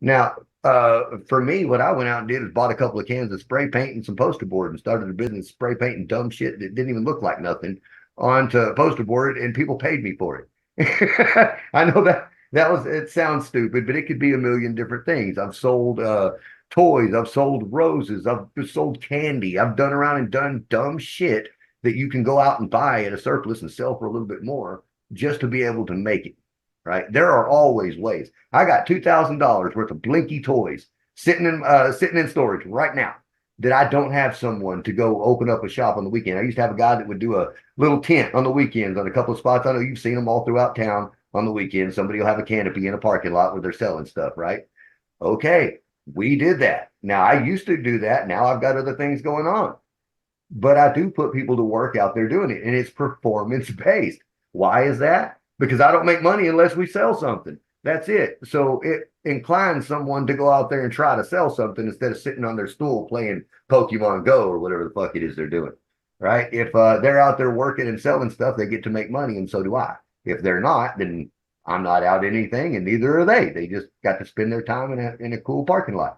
Now, for me, what I went out and did is bought a couple of cans of spray paint and some poster board and started a business spray painting dumb shit that didn't even look like nothing onto poster board, and people paid me for it. I know that was it sounds stupid, but it could be a million different things. I've sold toys, I've sold roses, I've sold candy, I've done around and done dumb shit that you can go out and buy at a surplus and sell for a little bit more just to be able to make it. Right? There are always ways. I got $2,000 worth of Blinky toys sitting in storage right now that I don't have someone to go open up a shop on the weekend. I used to have a guy that would do a little tent on the weekends on a couple of spots. I know you've seen them all throughout town on the weekend. Somebody will have a canopy in a parking lot where they're selling stuff, right? Okay, we did that. Now I used to do that. Now I've got other things going on, but I do put people to work out there doing it, and it's performance based. Why is that? Because I don't make money unless we sell something. That's it. So it inclines someone to go out there and try to sell something instead of sitting on their stool playing Pokemon Go or whatever the fuck it is they're doing. Right? If they're out there working and selling stuff, they get to make money, and so do I. If they're not, then I'm not out anything, and neither are they. They just got to spend their time in a cool parking lot.